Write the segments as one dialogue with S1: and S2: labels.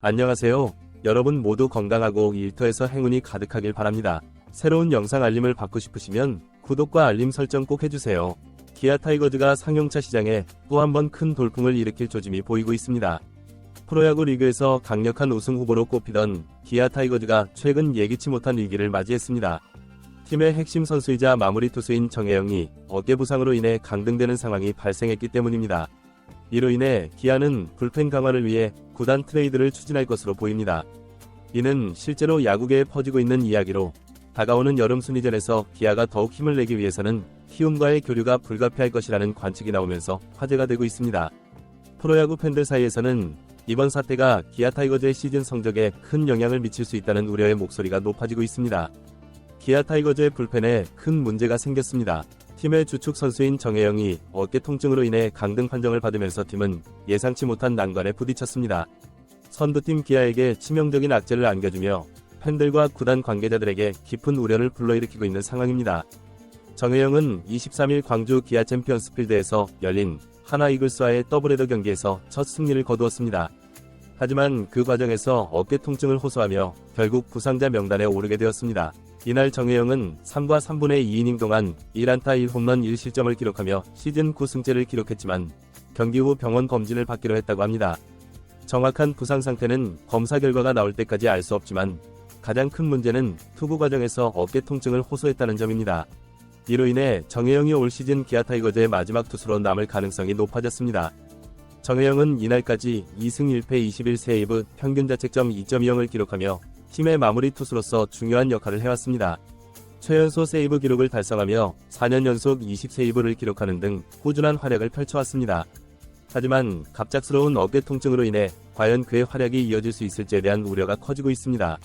S1: 안녕하세요. 여러분 모두 건강하고 일터에서 행운이 가득하길 바랍니다. 새로운 영상 알림을 받고 싶으시면 구독과 알림 설정 꼭 해주세요. 기아 타이거즈가 상용차 시장에 또 한 번 큰 돌풍을 일으킬 조짐이 보이고 있습니다. 프로야구 리그에서 강력한 우승 후보로 꼽히던 기아 타이거즈가 최근 예기치 못한 위기를 맞이했습니다. 팀의 핵심 선수이자 마무리 투수인 정혜영이 어깨 부상으로 인해 강등되는 상황이 발생했기 때문입니다. 이로 인해 기아는 불펜 강화를 위해 구단 트레이드를 추진할 것으로 보입니다. 이는 실제로 야구계에 퍼지고 있는 이야기로 다가오는 여름 순위전에서 기아가 더욱 힘을 내기 위해서는 키움과의 교류가 불가피할 것이라는 관측이 나오면서 화제가 되고 있습니다. 프로야구 팬들 사이에서는 이번 사태가 기아 타이거즈의 시즌 성적에 큰 영향을 미칠 수 있다는 우려의 목소리가 높아지고 있습니다. 기아 타이거즈의 불펜에 큰 문제가 생겼습니다. 팀의 주축 선수인 정혜영이 어깨 통증으로 인해 강등 판정을 받으면서 팀은 예상치 못한 난관에 부딪혔습니다. 선두팀 기아에게 치명적인 악재를 안겨주며 팬들과 구단 관계자들에게 깊은 우려를 불러일으키고 있는 상황입니다. 정혜영은 23일 광주 기아 챔피언스 필드에서 열린 하나 이글스와의 더블헤더 경기에서 첫 승리를 거두었습니다. 하지만 그 과정에서 어깨 통증을 호소하며 결국 부상자 명단에 오르게 되었습니다. 이날 정혜영은 3과 3분의 2이닝 동안 1안타 1홈런 1실점을 기록하며 시즌 9승째를 기록했지만 경기 후 병원 검진을 받기로 했다고 합니다. 정확한 부상 상태는 검사 결과가 나올 때까지 알 수 없지만 가장 큰 문제는 투구 과정에서 어깨 통증을 호소했다는 점입니다. 이로 인해 정혜영이 올 시즌 기아 타이거즈의 마지막 투수로 남을 가능성이 높아졌습니다. 정혜영은 이날까지 2승 1패 21세이브 평균 자책점 2.20을 기록하며 팀의 마무리 투수로서 중요한 역할을 해왔습니다. 최연소 세이브 기록을 달성하며 4년 연속 20세이브를 기록하는 등 꾸준한 활약을 펼쳐왔습니다. 하지만 갑작스러운 어깨 통증으로 인해 과연 그의 활약이 이어질 수 있을지에 대한 우려가 커지고 있습니다.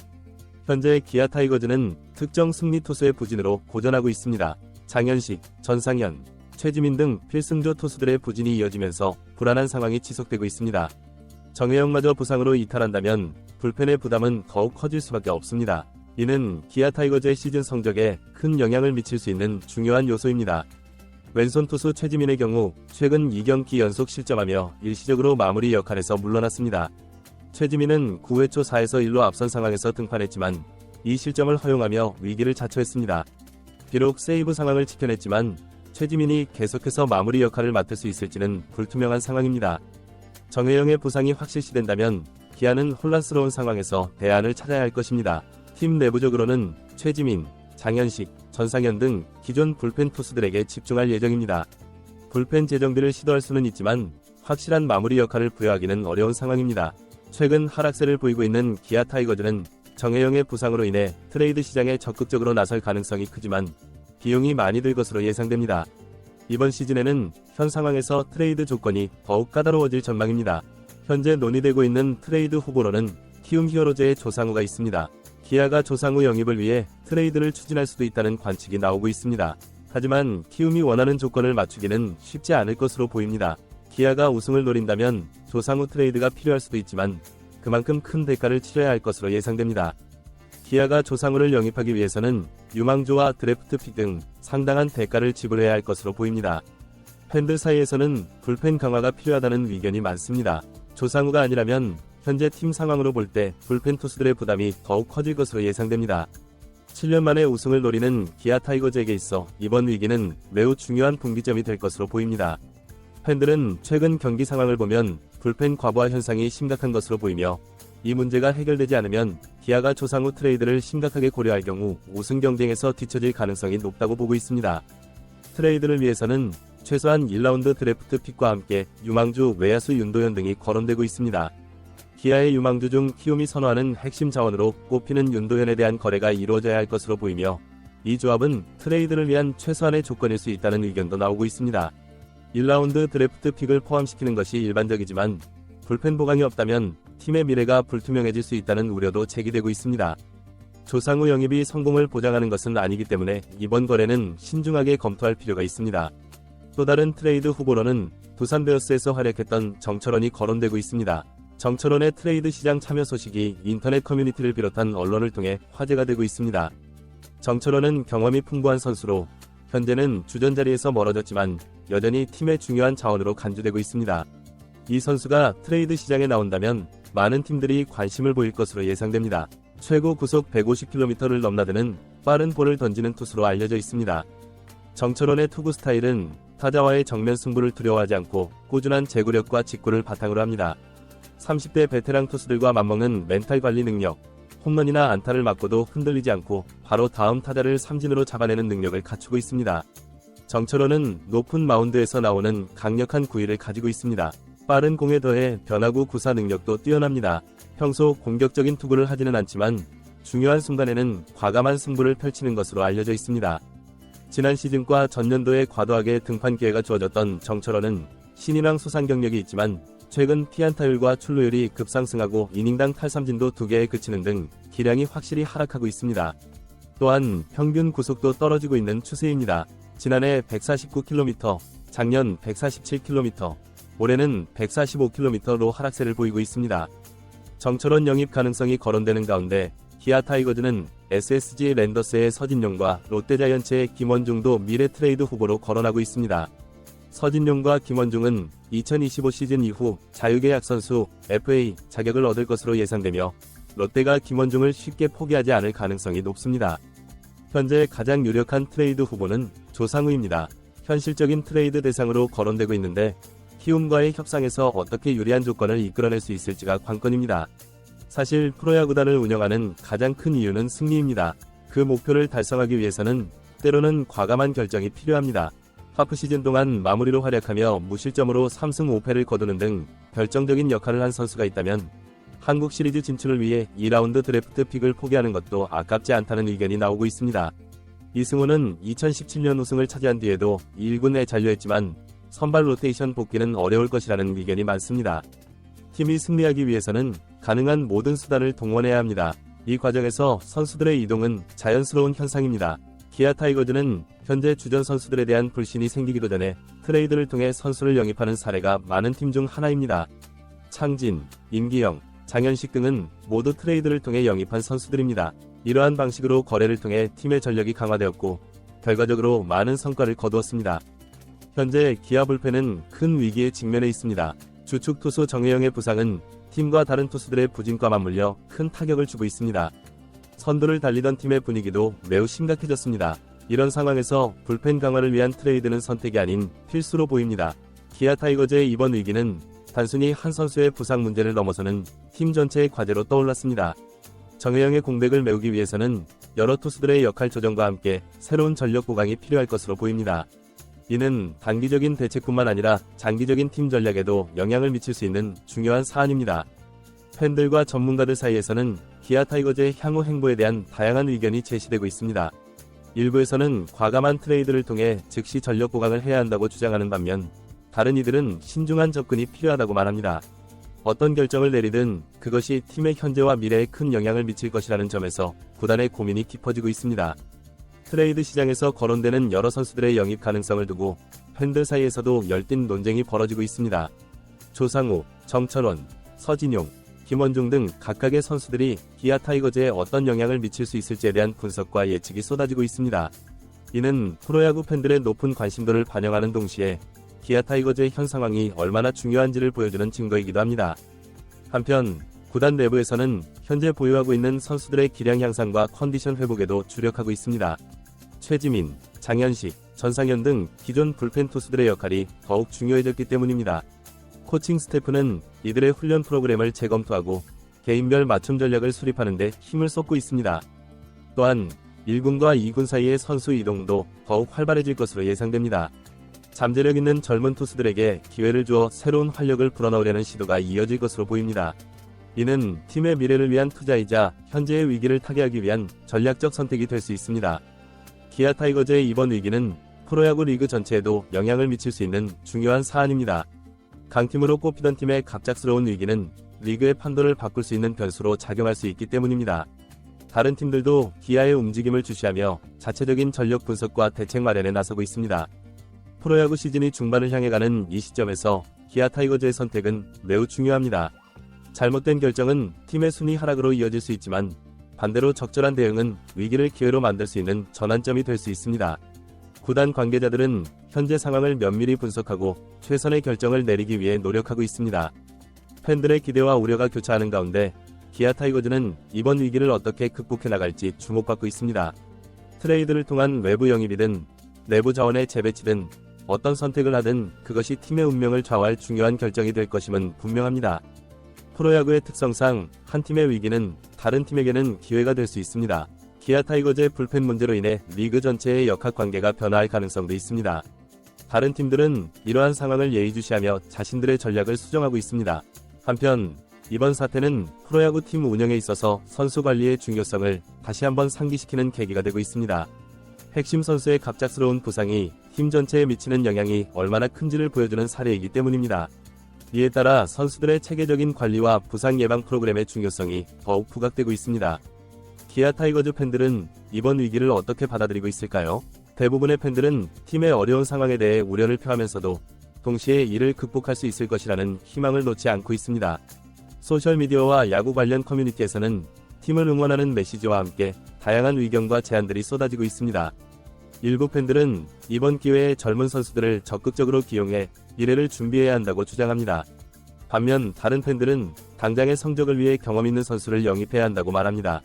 S1: 현재 기아 타이거즈는 특정 승리 투수의 부진으로 고전하고 있습니다. 장현식, 전상현, 최지민 등 필승조 투수들의 부진이 이어지면서 불안한 상황이 지속되고 있습니다. 정혜영마저 부상으로 이탈한다면 불펜의 부담은 더욱 커질 수밖에 없습니다. 이는 기아 타이거즈의 시즌 성적에 큰 영향을 미칠 수 있는 중요한 요소입니다. 왼손 투수 최지민의 경우 최근 2경기 연속 실점하며 일시적으로 마무리 역할에서 물러났습니다. 최지민은 9회 초 4에서 1로 앞선 상황에서 등판했지만 이 실점을 허용하며 위기를 자초했습니다. 비록 세이브 상황을 지켜냈지만 최지민이 계속해서 마무리 역할을 맡을 수 있을지는 불투명한 상황입니다. 정혜영의 부상이 확실시된다면 기아는 혼란스러운 상황에서 대안을 찾아야 할 것입니다. 팀 내부적으로는 최지민, 장현식, 전상현 등 기존 불펜 투수들에게 집중할 예정입니다. 불펜 재정비를 시도할 수는 있지만 확실한 마무리 역할을 부여하기는 어려운 상황입니다. 최근 하락세를 보이고 있는 기아 타이거즈는 정혜영의 부상으로 인해 트레이드 시장에 적극적으로 나설 가능성이 크지만 비용이 많이 들 것으로 예상됩니다. 이번 시즌에는 현 상황에서 트레이드 조건이 더욱 까다로워질 전망입니다. 현재 논의되고 있는 트레이드 후보로는 키움 히어로즈의 조상우가 있습니다. 기아가 조상우 영입을 위해 트레이드를 추진할 수도 있다는 관측이 나오고 있습니다. 하지만 키움이 원하는 조건을 맞추기는 쉽지 않을 것으로 보입니다. 기아가 우승을 노린다면 조상우 트레이드가 필요할 수도 있지만 그만큼 큰 대가를 치러야 할 것으로 예상됩니다. 기아가 조상우를 영입하기 위해서는 유망주와 드래프트 픽 등 상당한 대가를 지불해야 할 것으로 보입니다. 팬들 사이에서는 불펜 강화가 필요하다는 의견이 많습니다. 조상우가 아니라면 현재 팀 상황으로 볼 때 불펜 투수들의 부담이 더욱 커질 것으로 예상됩니다. 7년 만에 우승을 노리는 기아 타이거즈에게 있어 이번 위기는 매우 중요한 분기점이 될 것으로 보입니다. 팬들은 최근 경기 상황을 보면 불펜 과부하 현상이 심각한 것으로 보이며 이 문제가 해결되지 않으면 기아가 조상우 트레이드를 심각하게 고려할 경우 우승 경쟁에서 뒤처질 가능성이 높다고 보고 있습니다. 트레이드를 위해서는 최소한 1라운드 드래프트 픽과 함께 유망주 외야수 윤도현 등이 거론되고 있습니다. 기아의 유망주 중 키움이 선호하는 핵심 자원으로 꼽히는 윤도현에 대한 거래가 이루어져야 할 것으로 보이며 이 조합은 트레이드를 위한 최소한의 조건일 수 있다는 의견도 나오고 있습니다. 1라운드 드래프트 픽을 포함시키는 것이 일반적이지만 불펜 보강이 없다면 팀의 미래가 불투명해질 수 있다는 우려도 제기되고 있습니다. 조상우 영입이 성공을 보장하는 것은 아니기 때문에 이번 거래는 신중하게 검토할 필요가 있습니다. 또 다른 트레이드 후보로는 두산 베어스에서 활약했던 정철원이 거론되고 있습니다. 정철원의 트레이드 시장 참여 소식이 인터넷 커뮤니티를 비롯한 언론을 통해 화제가 되고 있습니다. 정철원은 경험이 풍부한 선수로 현재는 주전 자리에서 멀어졌지만 여전히 팀의 중요한 자원으로 간주되고 있습니다. 이 선수가 트레이드 시장에 나온다면 많은 팀들이 관심을 보일 것으로 예상됩니다. 최고 구속 150km를 넘나드는 빠른 볼을 던지는 투수로 알려져 있습니다. 정철원의 투구 스타일은 타자와의 정면 승부를 두려워하지 않고 꾸준한 제구력과 직구를 바탕으로 합니다. 30대 베테랑 투수들과 맞먹는 멘탈 관리 능력, 홈런이나 안타를 맞고도 흔들리지 않고 바로 다음 타자를 삼진으로 잡아내는 능력을 갖추고 있습니다. 정철원은 높은 마운드에서 나오는 강력한 구위를 가지고 있습니다. 빠른 공에 더해 변화구 구사 능력도 뛰어납니다. 평소 공격적인 투구를 하지는 않지만 중요한 순간에는 과감한 승부를 펼치는 것으로 알려져 있습니다. 지난 시즌과 전년도에 과도하게 등판 기회가 주어졌던 정철원은 신인왕 수상 경력이 있지만 최근 피안타율과 출루율이 급상승하고 이닝당 탈삼진도 2개에 그치는 등 기량이 확실히 하락하고 있습니다. 또한 평균 구속도 떨어지고 있는 추세입니다. 지난해 149km, 작년 147km, 올해는 145km로 하락세를 보이고 있습니다. 정철원 영입 가능성이 거론되는 가운데 기아 타이거즈는 SSG 랜더스의 서진용과 롯데자이언츠의 김원중도 미래 트레이드 후보로 거론하고 있습니다. 서진용과 김원중은 2025 시즌 이후 자유계약 선수 FA 자격을 얻을 것으로 예상되며 롯데가 김원중을 쉽게 포기하지 않을 가능성이 높습니다. 현재 가장 유력한 트레이드 후보는 조상우입니다. 현실적인 트레이드 대상으로 거론되고 있는데 키움과의 협상에서 어떻게 유리한 조건을 이끌어낼 수 있을지가 관건입니다. 사실 프로야구단을 운영하는 가장 큰 이유는 승리입니다. 그 목표를 달성하기 위해서는 때로는 과감한 결정이 필요합니다. 하프 시즌 동안 마무리로 활약하며 무실점으로 3승 5패를 거두는 등 결정적인 역할을 한 선수가 있다면 한국 시리즈 진출을 위해 2라운드 드래프트 픽을 포기하는 것도 아깝지 않다는 의견이 나오고 있습니다. 이승우는 2017년 우승을 차지한 뒤에도 1군에 잔류했지만 선발 로테이션 복귀는 어려울 것이라는 의견이 많습니다. 팀이 승리하기 위해서는 가능한 모든 수단을 동원해야 합니다. 이 과정에서 선수들의 이동은 자연스러운 현상입니다. 기아 타이거즈는 현재 주전 선수들에 대한 불신이 생기기도 전에 트레이드를 통해 선수를 영입하는 사례가 많은 팀 중 하나입니다. 창진, 임기영, 장현식 등은 모두 트레이드를 통해 영입한 선수들입니다. 이러한 방식으로 거래를 통해 팀의 전력이 강화되었고 결과적으로 많은 성과를 거두었습니다. 현재 기아 불펜은 큰 위기에 직면해 있습니다. 주축 투수 정혜영의 부상은 팀과 다른 투수들의 부진과 맞물려 큰 타격을 주고 있습니다. 선두를 달리던 팀의 분위기도 매우 심각해졌습니다. 이런 상황에서 불펜 강화를 위한 트레이드는 선택이 아닌 필수로 보입니다. 기아 타이거즈의 이번 위기는 단순히 한 선수의 부상 문제를 넘어서는 팀 전체의 과제로 떠올랐습니다. 정혜영의 공백을 메우기 위해서는 여러 투수들의 역할 조정과 함께 새로운 전력 보강이 필요할 것으로 보입니다. 이는 단기적인 대책뿐만 아니라 장기적인 팀 전략에도 영향을 미칠 수 있는 중요한 사안입니다. 팬들과 전문가들 사이에서는 기아 타이거즈의 향후 행보에 대한 다양한 의견이 제시되고 있습니다. 일부에서는 과감한 트레이드를 통해 즉시 전력 보강을 해야 한다고 주장하는 반면 다른 이들은 신중한 접근이 필요하다고 말합니다. 어떤 결정을 내리든 그것이 팀의 현재와 미래에 큰 영향을 미칠 것이라는 점에서 구단의 고민이 깊어지고 있습니다. 트레이드 시장에서 거론되는 여러 선수들의 영입 가능성을 두고 팬들 사이에서도 열띤 논쟁이 벌어지고 있습니다. 조상우, 정철원, 서진용, 김원중 등 각각의 선수들이 기아 타이거즈에 어떤 영향을 미칠 수 있을지에 대한 분석과 예측이 쏟아지고 있습니다. 이는 프로야구 팬들의 높은 관심도를 반영하는 동시에 기아 타이거즈의 현 상황이 얼마나 중요한지를 보여주는 증거이기도 합니다. 한편 구단 내부에서는 현재 보유하고 있는 선수들의 기량 향상과 컨디션 회복에도 주력하고 있습니다. 최지민, 장현식, 전상현 등 기존 불펜 투수들의 역할이 더욱 중요해졌기 때문입니다. 코칭 스태프는 이들의 훈련 프로그램을 재검토하고 개인별 맞춤 전략을 수립하는 데 힘을 쏟고 있습니다. 또한 1군과 2군 사이의 선수 이동도 더욱 활발해질 것으로 예상됩니다. 잠재력 있는 젊은 투수들에게 기회를 주어 새로운 활력을 불어넣으려는 시도가 이어질 것으로 보입니다. 이는 팀의 미래를 위한 투자이자 현재의 위기를 타개하기 위한 전략적 선택이 될 수 있습니다. 기아 타이거즈의 이번 위기는 프로야구 리그 전체에도 영향을 미칠 수 있는 중요한 사안입니다. 강팀으로 꼽히던 팀의 갑작스러운 위기는 리그의 판도를 바꿀 수 있는 변수로 작용할 수 있기 때문입니다. 다른 팀들도 기아의 움직임을 주시하며 자체적인 전력 분석과 대책 마련에 나서고 있습니다. 프로야구 시즌이 중반을 향해 가는 이 시점에서 기아 타이거즈의 선택은 매우 중요합니다. 잘못된 결정은 팀의 순위 하락으로 이어질 수 있지만 반대로 적절한 대응은 위기를 기회로 만들 수 있는 전환점이 될 수 있습니다. 구단 관계자들은 현재 상황을 면밀히 분석하고 최선의 결정을 내리기 위해 노력하고 있습니다. 팬들의 기대와 우려가 교차하는 가운데 기아 타이거즈는 이번 위기를 어떻게 극복해 나갈지 주목받고 있습니다. 트레이드를 통한 외부 영입이든 내부 자원의 재배치든 어떤 선택을 하든 그것이 팀의 운명을 좌우할 중요한 결정이 될 것임은 분명합니다. 프로야구의 특성상 한 팀의 위기는 다른 팀에게는 기회가 될 수 있습니다. 기아 타이거즈의 불펜 문제로 인해 리그 전체의 역학관계가 변화할 가능성도 있습니다. 다른 팀들은 이러한 상황을 예의주시하며 자신들의 전략을 수정하고 있습니다. 한편 이번 사태는 프로야구 팀 운영에 있어서 선수 관리의 중요성을 다시 한번 상기시키는 계기가 되고 있습니다. 핵심 선수의 갑작스러운 부상이 팀 전체에 미치는 영향이 얼마나 큰지를 보여주는 사례이기 때문입니다. 이에 따라 선수들의 체계적인 관리와 부상 예방 프로그램의 중요성이 더욱 부각되고 있습니다. 기아 타이거즈 팬들은 이번 위기를 어떻게 받아들이고 있을까요? 대부분의 팬들은 팀의 어려운 상황에 대해 우려를 표하면서도 동시에 이를 극복할 수 있을 것이라는 희망을 놓지 않고 있습니다. 소셜미디어와 야구 관련 커뮤니티에서는 팀을 응원하는 메시지와 함께 다양한 의견과 제안들이 쏟아지고 있습니다. 일부 팬들은 이번 기회에 젊은 선수들을 적극적으로 기용해 미래를 준비해야 한다고 주장합니다. 반면 다른 팬들은 당장의 성적을 위해 경험 있는 선수를 영입해야 한다고 말합니다.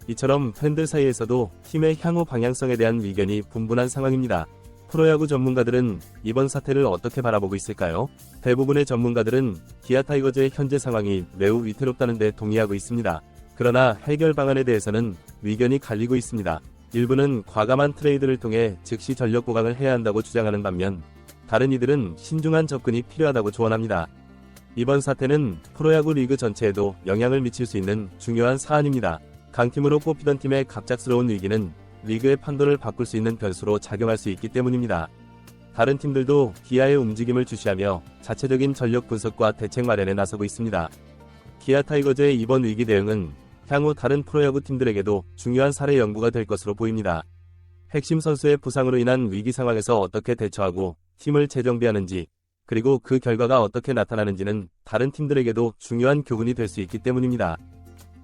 S1: 이처럼 팬들 사이에서도 팀의 향후 방향성에 대한 의견이 분분한 상황입니다. 프로야구 전문가들은 이번 사태를 어떻게 바라보고 있을까요? 대부분의 전문가들은 기아 타이거즈의 현재 상황이 매우 위태롭다는 데 동의하고 있습니다. 그러나 해결 방안에 대해서는 의견이 갈리고 있습니다. 일부는 과감한 트레이드를 통해 즉시 전력 보강을 해야 한다고 주장하는 반면 다른 이들은 신중한 접근이 필요하다고 조언합니다. 이번 사태는 프로야구 리그 전체에도 영향을 미칠 수 있는 중요한 사안입니다. 강팀으로 꼽히던 팀의 갑작스러운 위기는 리그의 판도를 바꿀 수 있는 변수로 작용할 수 있기 때문입니다. 다른 팀들도 기아의 움직임을 주시하며 자체적인 전력 분석과 대책 마련에 나서고 있습니다. 기아 타이거즈의 이번 위기 대응은 향후 다른 프로야구 팀들에게도 중요한 사례 연구가 될 것으로 보입니다. 핵심 선수의 부상으로 인한 위기 상황에서 어떻게 대처하고 팀을 재정비하는지, 그리고 그 결과가 어떻게 나타나는지는 다른 팀들에게도 중요한 교훈이 될 수 있기 때문입니다.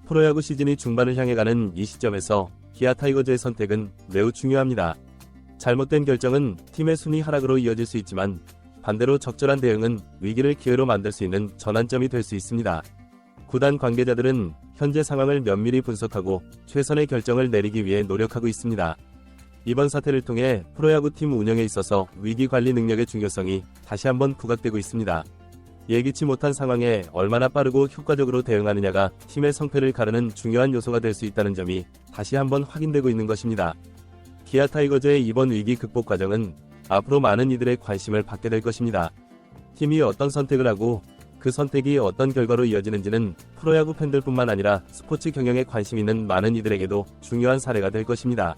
S1: 프로야구 시즌이 중반을 향해 가는 이 시점에서 기아 타이거즈의 선택은 매우 중요합니다. 잘못된 결정은 팀의 순위 하락으로 이어질 수 있지만 반대로 적절한 대응은 위기를 기회로 만들 수 있는 전환점이 될 수 있습니다. 구단 관계자들은 현재 상황을 면밀히 분석하고 최선의 결정을 내리기 위해 노력하고 있습니다. 이번 사태를 통해 프로야구팀 운영에 있어서 위기 관리 능력의 중요성이 다시 한번 부각되고 있습니다. 예기치 못한 상황에 얼마나 빠르고 효과적으로 대응하느냐가 팀의 성패를 가르는 중요한 요소가 될 수 있다는 점이 다시 한번 확인되고 있는 것입니다. 기아 타이거즈의 이번 위기 극복 과정은 앞으로 많은 이들의 관심을 받게 될 것입니다. 팀이 어떤 선택을 하고 그 선택이 어떤 결과로 이어지는지는 프로야구 팬들뿐만 아니라 스포츠 경영에 관심 있는 많은 이들에게도 중요한 사례가 될 것입니다.